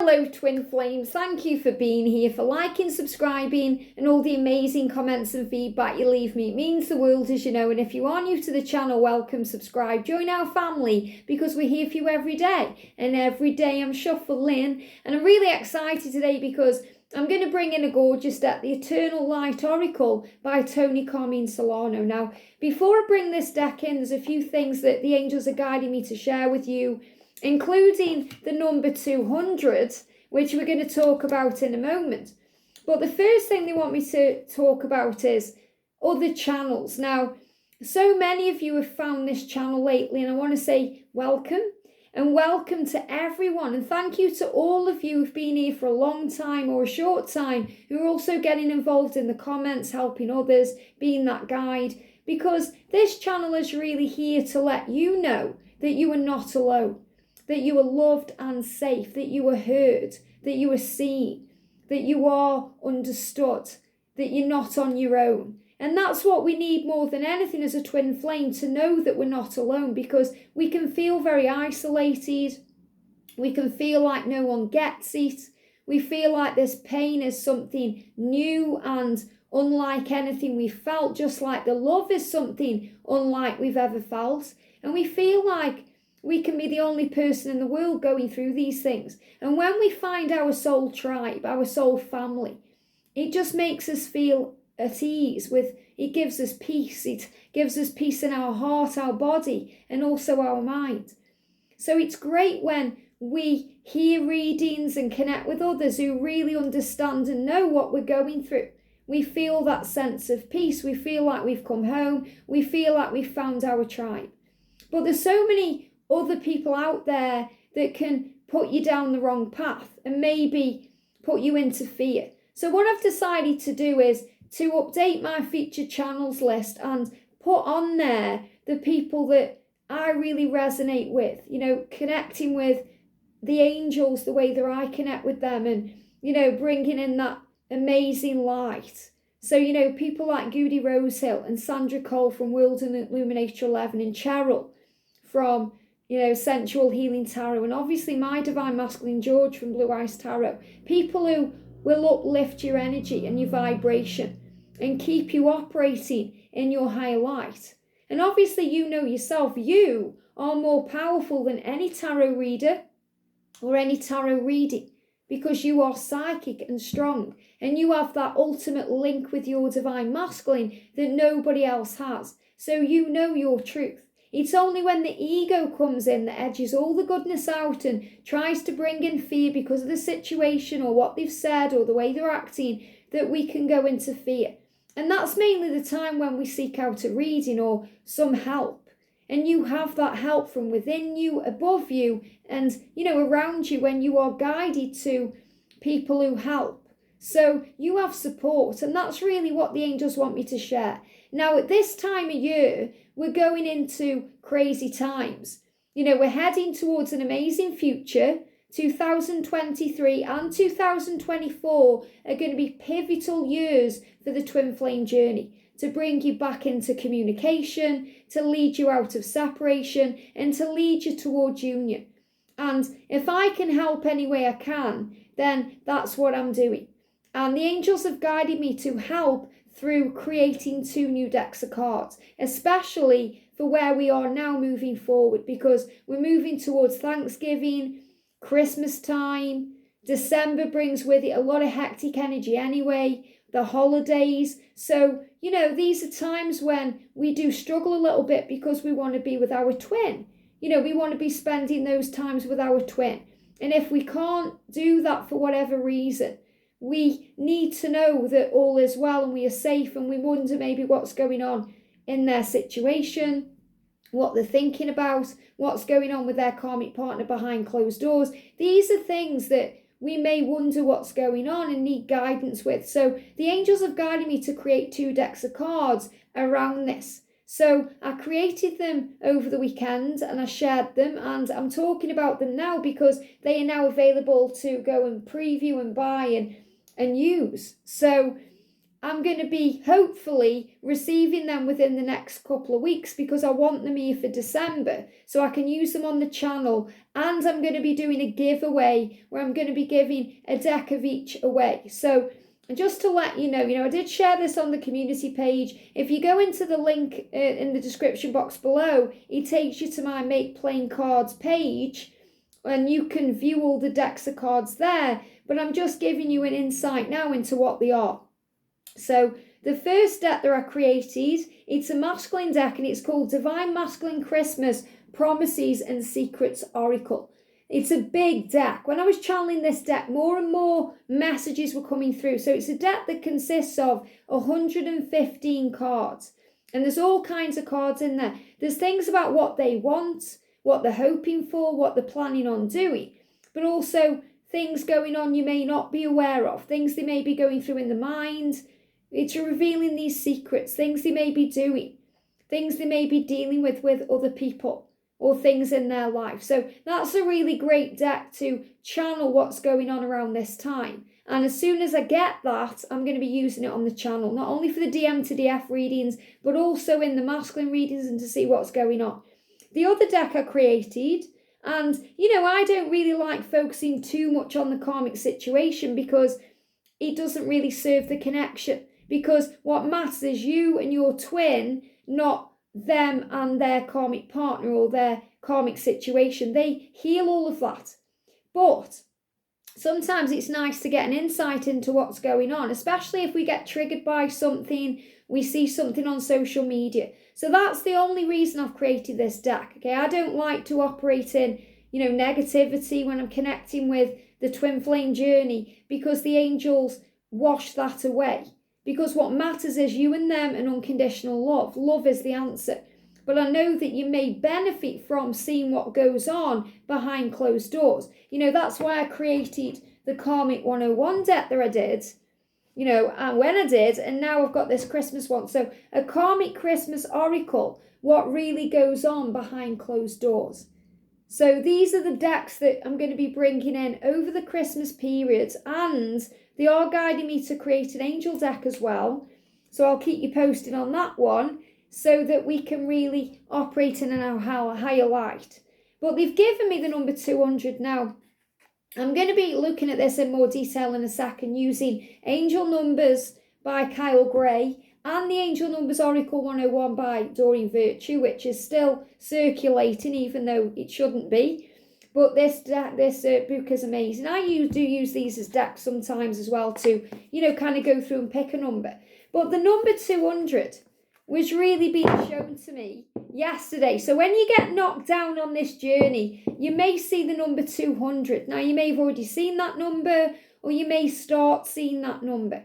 Hello twin flames, thank you for being here, for liking, subscribing and all the amazing comments and feedback you leave me. It means the world, as you know, and if you are new to the channel, welcome, subscribe, join our family because we're here for you every day, and every day I'm shuffling, and I'm really excited today because I'm going to bring in a gorgeous deck, the Eternal Light Oracle by Toni, Carmine, Salerno. Now, before I bring this deck in, there's a few things that the angels are guiding me to share with you, including the number 200, which we're going to talk about in a moment. But the first thing they want me to talk about is other channels. Now, so many of you have found this channel lately, and I want to say welcome, and welcome to everyone. And thank you to all of you who've been here for a long time or a short time, who are also getting involved in the comments, helping others, being that guide, because this channel is really here to let you know that you are not alone, that you are loved and safe, that you are heard, that you are seen, that you are understood, that you're not on your own. And that's what we need more than anything as a twin flame, to know that we're not alone, because we can feel very isolated. We can feel like no one gets it. We feel like this pain is something new and unlike anything we've felt, just like the love is something unlike we've ever felt. And we feel like we can be the only person in the world going through these things. And when we find our soul tribe, our soul family, it just makes us feel at ease it gives us peace. It gives us peace in our heart, our body, and also our mind. So it's great when we hear readings and connect with others who really understand and know what we're going through. We feel that sense of peace. We feel like we've come home. We feel like we've found our tribe. But there's so many other people out there that can put you down the wrong path and maybe put you into fear. So what I've decided to do is to update my featured channels list and put on there the people that I really resonate with, connecting with the angels the way that I connect with them, and, bringing in that amazing light. So, people like Goody Rosehill and Sandra Cole from World Illuminator 11, and Cheryl from Sensual Healing Tarot, and obviously my Divine Masculine George from Blue Eyes Tarot. People who will uplift your energy and your vibration and keep you operating in your higher light. And obviously yourself, you are more powerful than any tarot reader or any tarot reading, because you are psychic and strong, and you have that ultimate link with your Divine Masculine that nobody else has. So you know your truth. It's only when the ego comes in that edges all the goodness out and tries to bring in fear because of the situation or what they've said or the way they're acting, that we can go into fear. And that's mainly the time when we seek out a reading or some help. And you have that help from within you, above you, and, around you, when you are guided to people who help. So you have support, and that's really what the angels want me to share. Now, at this time of year, we're going into crazy times. We're heading towards an amazing future. 2023 and 2024 are going to be pivotal years for the twin flame journey, to bring you back into communication, to lead you out of separation, and to lead you towards union. And if I can help any way I can, then that's what I'm doing. And the angels have guided me to help through creating 2 new decks of cards, especially for where we are now moving forward, because we're moving towards Thanksgiving, Christmas time. December brings with it a lot of hectic energy anyway, the holidays. So, these are times when we do struggle a little bit because we want to be with our twin. We want to be spending those times with our twin. And if we can't do that for whatever reason, we need to know that all is well and we are safe, and we wonder maybe what's going on in their situation, what they're thinking about, what's going on with their karmic partner behind closed doors. These are things that we may wonder what's going on and need guidance with. So the angels have guided me to create 2 decks of cards around this. So I created them over the weekend and I shared them, and I'm talking about them now because they are now available to go and preview and buy and use. So I'm going to be hopefully receiving them within the next couple of weeks because I want them here for December so I can use them on the channel. And I'm going to be doing a giveaway where I'm going to be giving a deck of each away. So just to let you know, I did share this on the community page. If you go into the link in the description box below, it takes you to my Make Playing Cards page and you can view all the decks of cards there. But I'm just giving you an insight now into what they are. So the first deck that I created, it's a masculine deck and it's called Divine Masculine Christmas Promises and Secrets Oracle. It's a big deck. When I was channeling this deck, more and more messages were coming through. So it's a deck that consists of 115 cards. And there's all kinds of cards in there. There's things about what they want, what they're hoping for, what they're planning on doing. But also things going on you may not be aware of. Things they may be going through in the mind. It's revealing these secrets, things they may be doing, things they may be dealing with other people or things in their life. So that's a really great deck to channel what's going on around this time. And as soon as I get that, I'm going to be using it on the channel, not only for the DM to DF readings, but also in the masculine readings and to see what's going on. The other deck I created, and I don't really like focusing too much on the karmic situation because it doesn't really serve the connection. Because what matters is you and your twin, not them and their karmic partner or their karmic situation. They heal all of that. But sometimes it's nice to get an insight into what's going on, especially if we get triggered by something, we see something on social media. So that's the only reason I've created this deck. Okay, I don't like to operate in, negativity when I'm connecting with the twin flame journey because the angels wash that away. Because what matters is you and them and unconditional love. Love is the answer. But I know that you may benefit from seeing what goes on behind closed doors. That's why I created the Karmic 101 deck that I did, and when I did, and now I've got this Christmas one. So a Karmic Christmas Oracle, what really goes on behind closed doors. So these are the decks that I'm going to be bringing in over the Christmas period, and they are guiding me to create an angel deck as well. So I'll keep you posted on that one so that we can really operate in a higher light. But they've given me the number 200 now. I'm going to be looking at this in more detail in a second using Angel Numbers by Kyle Gray and the Angel Numbers Oracle 101 by Doreen Virtue, which is still circulating even though it shouldn't be. But this book is amazing. I do use these as decks sometimes as well to, kind of go through and pick a number. But the number 200 was really being shown to me yesterday. So when you get knocked down on this journey, you may see the number 200. Now, you may have already seen that number or you may start seeing that number.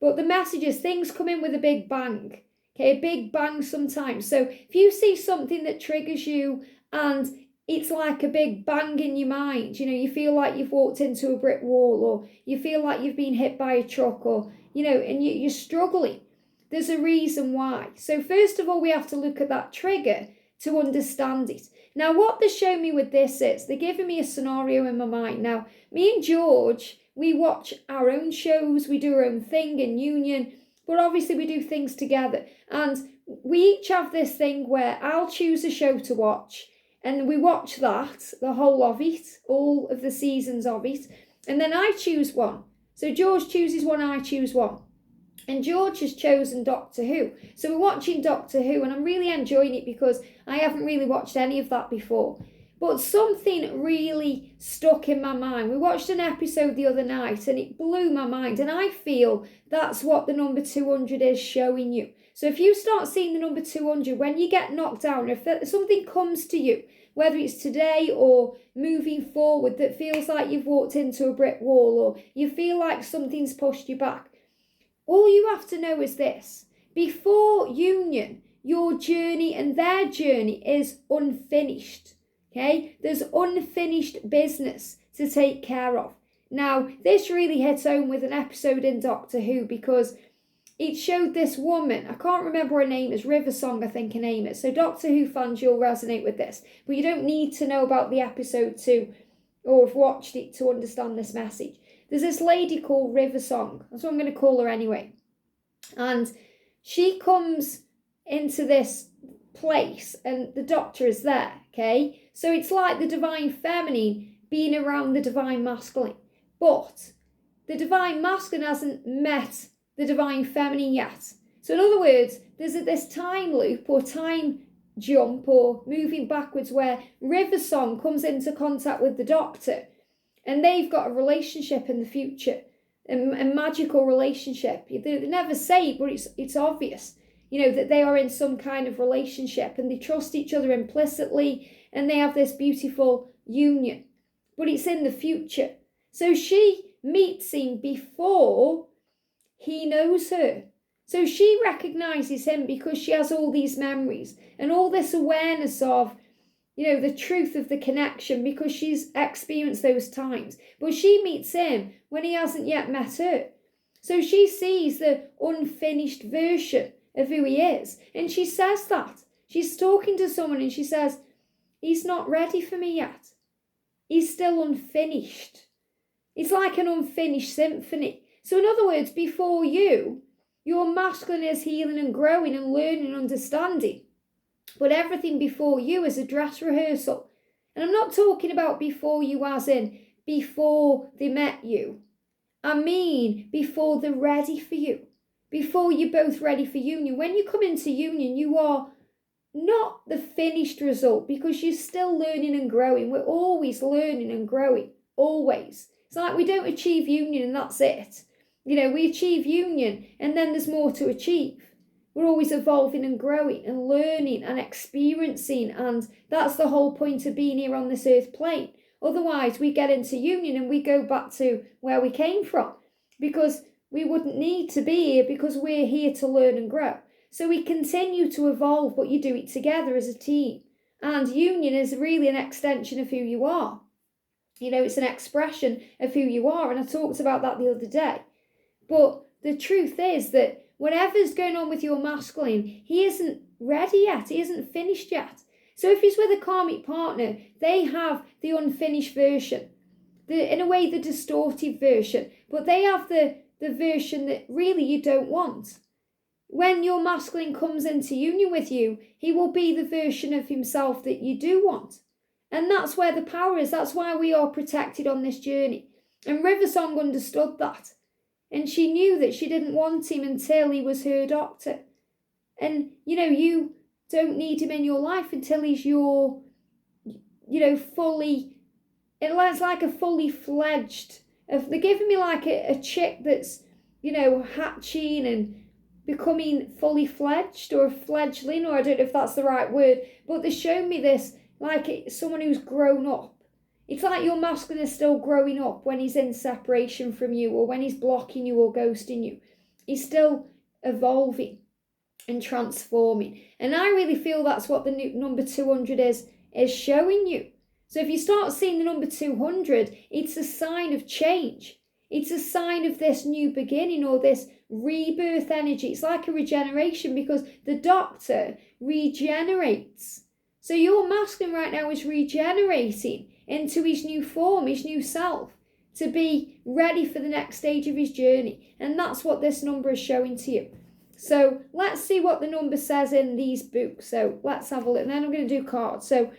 But the message is things come in with a big bang. Okay, a big bang sometimes. So if you see something that triggers you and it's like a big bang in your mind, you feel like you've walked into a brick wall or you feel like you've been hit by a truck or, and you're struggling. There's a reason why. So first of all, we have to look at that trigger to understand it. Now, what they're showing me with this is they're giving me a scenario in my mind. Now, me and George, we watch our own shows, we do our own thing in union, but obviously we do things together. And we each have this thing where I'll choose a show to watch and we watch that, the whole of it, all of the seasons of it, and then I choose one. So George chooses one, I choose one. And George has chosen Doctor Who. So we're watching Doctor Who and I'm really enjoying it because I haven't really watched any of that before. But something really stuck in my mind. We watched an episode the other night and it blew my mind. And I feel that's what the number 200 is showing you. So if you start seeing the number 200, when you get knocked down, if something comes to you, whether it's today or moving forward that feels like you've walked into a brick wall or you feel like something's pushed you back, all you have to know is this. Before union, your journey and their journey is unfinished. Okay? There's unfinished business to take care of. Now, this really hits home with an episode in Doctor Who because it showed this woman, I can't remember her name, it's River Song, I think her name is. So Doctor Who fans, you'll resonate with this. But you don't need to know about the episode to, or have watched it to understand this message. There's this lady called River Song. That's what I'm going to call her anyway. And she comes into this place and the doctor is there, okay? So it's like the divine feminine being around the divine masculine. But the divine masculine hasn't met the divine feminine yet. So in other words, there's this time loop or time jump or moving backwards where River Song comes into contact with the doctor and they've got a relationship in the future, a magical relationship. They never say it, but it's obvious, that they are in some kind of relationship and they trust each other implicitly and they have this beautiful union. But it's in the future. So she meets him before he knows her. So she recognizes him because she has all these memories and all this awareness of, the truth of the connection because she's experienced those times. But she meets him when he hasn't yet met her. So she sees the unfinished version of who he is. And she says that. She's talking to someone and she says, he's not ready for me yet. He's still unfinished. It's like an unfinished symphony. So in other words, before you, your masculine is healing and growing and learning and understanding. But everything before you is a dress rehearsal. And I'm not talking about before you as in before they met you. I mean before they're ready for you. Before you're both ready for union. When you come into union, you are not the finished result because you're still learning and growing. We're always learning and growing. Always. It's like we don't achieve union and that's it. We achieve union and then there's more to achieve. We're always evolving and growing and learning and experiencing, and that's the whole point of being here on this earth plane. Otherwise, we get into union and we go back to where we came from because we wouldn't need to be here because we're here to learn and grow. So we continue to evolve, but you do it together as a team. And union is really an extension of who you are. It's an expression of who you are, and I talked about that the other day. But the truth is that whatever's going on with your masculine, he isn't ready yet. He isn't finished yet. So if he's with a karmic partner, they have the unfinished version. In a way, the distorted version. But they have the version that really you don't want. When your masculine comes into union with you, he will be the version of himself that you do want. And that's where the power is. That's why we are protected on this journey. And River Song understood that. And she knew that she didn't want him until he was her doctor. And, you don't need him in your life until he's your, fully, it's like a fully fledged, they're giving me like a chick that's, hatching and becoming fully fledged or a fledgling, or I don't know if that's the right word, but they're showing me this like it's someone who's grown up. It's like your masculine is still growing up when he's in separation from you or when he's blocking you or ghosting you. He's still evolving and transforming. And I really feel that's what the number 200 is showing you. So if you start seeing the number 200, it's a sign of change. It's a sign of this new beginning or this rebirth energy. It's like a regeneration because the doctor regenerates. So your masculine right now is regenerating into his new form, his new self, to be ready for the next stage of his journey. And that's what this number is showing to you. So let's see what the number says in these books. So let's have a look. And then I'm going to do cards. So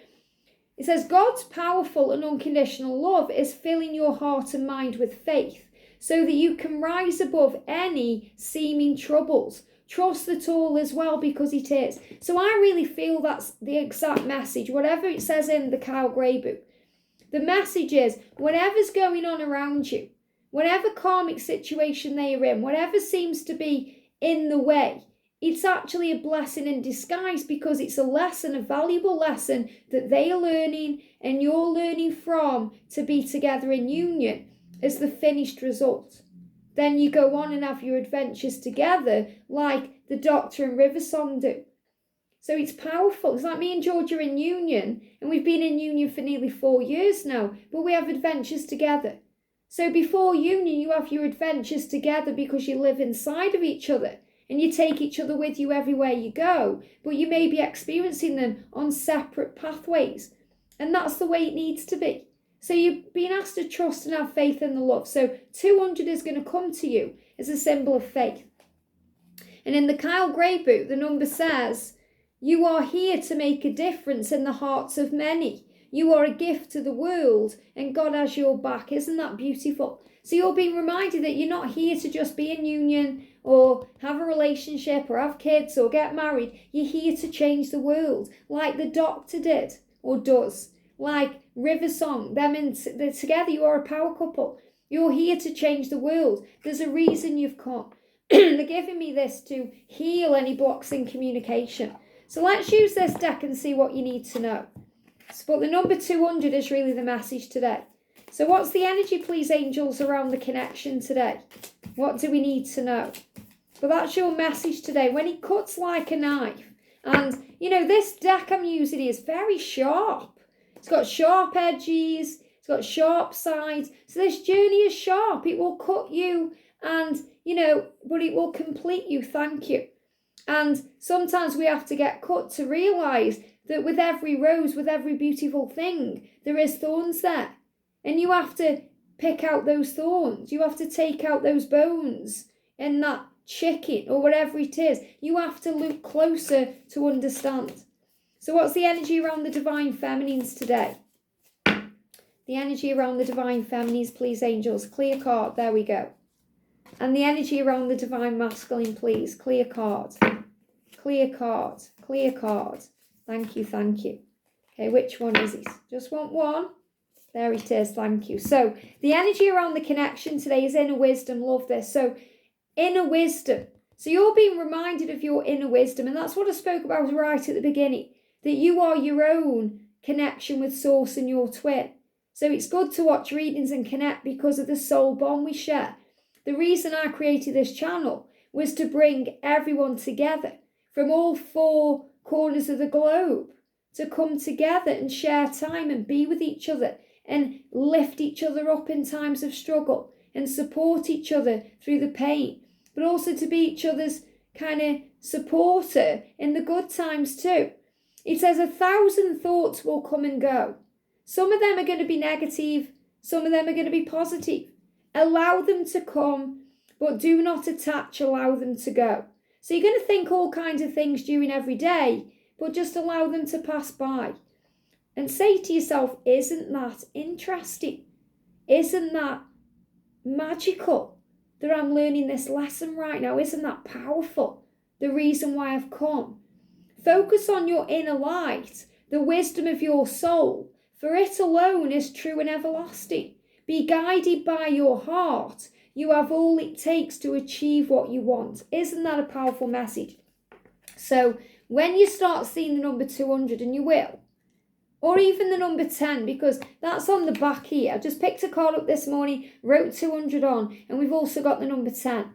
it says, God's powerful and unconditional love is filling your heart and mind with faith so that you can rise above any seeming troubles. Trust that all is well because it is. So I really feel that's the exact message. Whatever it says in the Kyle Gray book, the message is whatever's going on around you, whatever karmic situation they are in, whatever seems to be in the way, it's actually a blessing in disguise because it's a lesson, a valuable lesson that they are learning and you're learning from to be together in union as the finished result. Then you go on and have your adventures together like the Doctor and River Song do. So it's powerful. It's like me and George are in union, and we've been in union for nearly 4 years now, but we have adventures together. So before union, you have your adventures together because you live inside of each other, and you take each other with you everywhere you go, but you may be experiencing them on separate pathways, and that's the way it needs to be. So you've been asked to trust and have faith in the love. So 200 is going to come to you as a symbol of faith. And in the Kyle Gray book, the number says, you are here to make a difference in the hearts of many. You are a gift to the world and God has your back. Isn't that beautiful? So you're being reminded that you're not here to just be in union or have a relationship or have kids or get married. You're here to change the world like the Doctor did or does. Like Riversong, they're together, you are a power couple. You're here to change the world. There's a reason you've come. They're giving me this to heal any blocks in communication. So let's use this deck and see what you need to know. But the number 200 is really the message today. So what's the energy, please, angels, around the connection today? What do we need to know? But that's your message today. When it cuts like a knife. And, this deck I'm using is very sharp. It's got sharp edges. It's got sharp sides. So this journey is sharp. It will cut you and, but it will complete you. Thank you. And sometimes we have to get cut to realise that with every rose, with every beautiful thing, there is thorns there. And you have to pick out those thorns. You have to take out those bones in that chicken or whatever it is. You have to look closer to understand. So what's the energy around the divine feminines today? The energy around the divine feminines, please, angels. Clear card. There we go. And the energy around the divine masculine, please. Clear card. Clear card. Clear card. Thank you, thank you. Okay, which one is it? Just want one. There it is, thank you. So the energy around the connection today is inner wisdom. Love this. So inner wisdom. So you're being reminded of your inner wisdom. And that's what I spoke about right at the beginning. That you are your own connection with source and your twin. So it's good to watch readings and connect because of the soul bond we share. The reason I created this channel was to bring everyone together from all four corners of the globe to come together and share time and be with each other and lift each other up in times of struggle and support each other through the pain, but also to be each other's kind of supporter in the good times too. It says 1,000 thoughts will come and go. Some of them are going to be negative, some of them are going to be positive. Allow them to come, but do not attach, allow them to go. So you're going to think all kinds of things during every day, but just allow them to pass by. And say to yourself, isn't that interesting? Isn't that magical that I'm learning this lesson right now? Isn't that powerful? The reason why I've come. Focus on your inner light, the wisdom of your soul, for it alone is true and everlasting. Be guided by your heart. You have all it takes to achieve what you want. Isn't that a powerful message? So when you start seeing the number 200, and you will, or even the number 10, because that's on the back here. I just picked a card up this morning, wrote 200 on, and we've also got the number 10.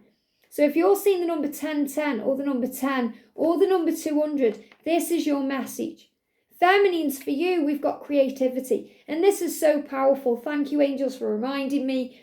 So if you're seeing the number 1010 or the number 10 or the number 200, this is your message. Feminines, for you, we've got creativity. And this is so powerful. Thank you, angels, for reminding me.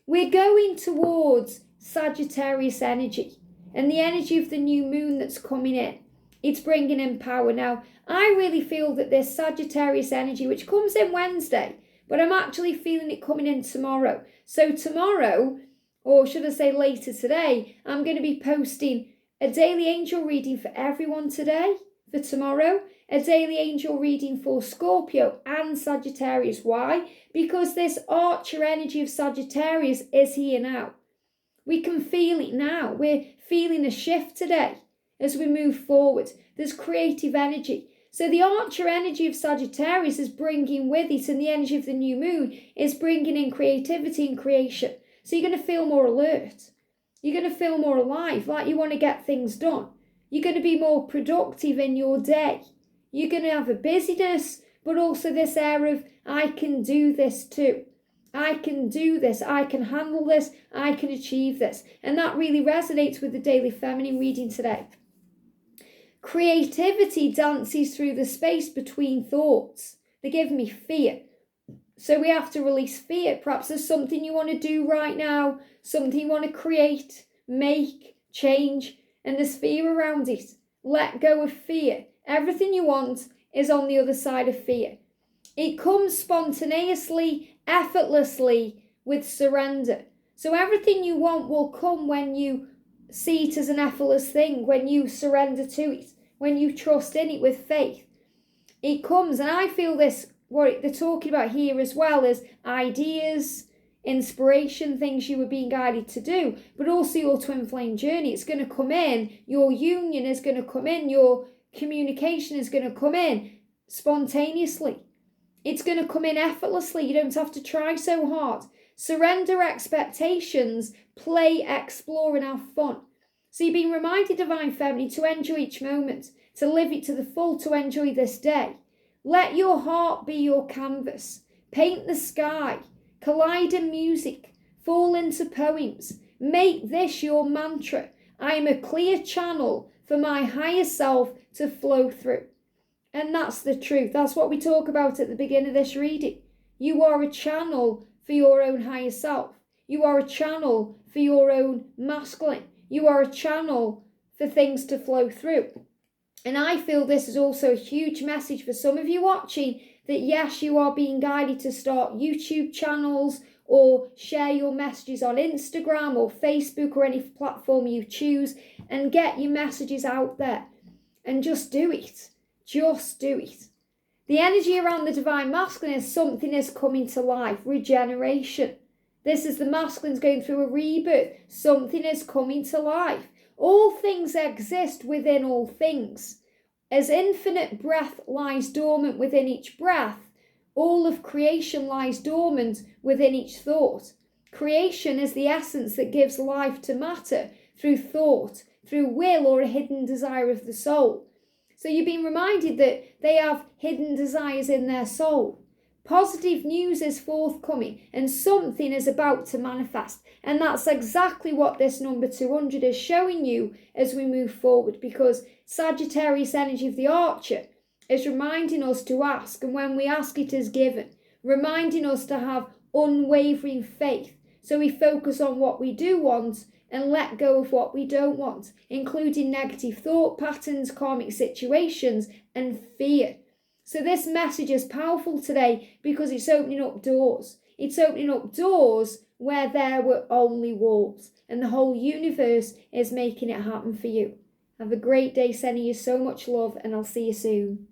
We're going towards Sagittarius energy and the energy of the new moon that's coming in. It's bringing in power. Now, I really feel that this Sagittarius energy, which comes in Wednesday, but I'm actually feeling it coming in tomorrow. So tomorrow, or should I say later today, I'm going to be posting a daily angel reading for everyone today, for tomorrow, a daily angel reading for Scorpio and Sagittarius. Why? Because this Archer energy of Sagittarius is here now. We can feel it now. We're feeling a shift today as we move forward. There's creative energy. So the Archer energy of Sagittarius is bringing with it, and the energy of the new moon is bringing in creativity and creation. So you're going to feel more alert. You're going to feel more alive, like you want to get things done. You're going to be more productive in your day. You're going to have a busyness, but also this air of, I can do this too. I can do this. I can handle this. I can achieve this. And that really resonates with the daily feminine reading today. Creativity dances through the space between thoughts. They give me fear. So we have to release fear. Perhaps there's something you want to do right now, something you want to create, make, change, and there's fear around it. Let go of fear. Everything you want is on the other side of fear. It comes spontaneously, effortlessly with surrender. So everything you want will come when you see it as an effortless thing when you surrender to it, when you trust in it with faith. It comes, and I feel this, what they're talking about here as well, is ideas, inspiration, things you were being guided to do, but also your twin flame journey. It's going to come in, your union is going to come in, your communication is going to come in spontaneously. It's going to come in effortlessly. You don't have to try so hard. Surrender expectations, play, explore, and have fun. So you're being reminded, Divine Feminine, to enjoy each moment, to live it to the full, to enjoy this day. Let your heart be your canvas. Paint the sky. Collide in music. Fall into poems. Make this your mantra. I am a clear channel for my higher self to flow through. And that's the truth. That's what we talk about at the beginning of this reading. You are a channel for your own higher self. You are a channel for your own masculine. You are a channel for things to flow through. And I feel this is also a huge message for some of you watching, that yes, you are being guided to start YouTube channels or share your messages on Instagram or Facebook or any platform you choose, and get your messages out there and just do it. Just do it. The energy around the divine masculine is something is coming to life, regeneration. This is the masculines going through a rebirth. Something is coming to life. All things exist within all things. As infinite breath lies dormant within each breath, all of creation lies dormant within each thought. Creation is the essence that gives life to matter through thought, through will, or a hidden desire of the soul. So you've been reminded that they have hidden desires in their soul. Positive news is forthcoming and something is about to manifest. And that's exactly what this number 200 is showing you as we move forward, because Sagittarius energy of the Archer is reminding us to ask, and when we ask it is given, reminding us to have unwavering faith. So we focus on what we do want and let go of what we don't want, including negative thought patterns, karmic situations, and fear. So this message is powerful today because it's opening up doors. It's opening up doors where there were only walls, and the whole universe is making it happen for you. Have a great day, sending you so much love, and I'll see you soon.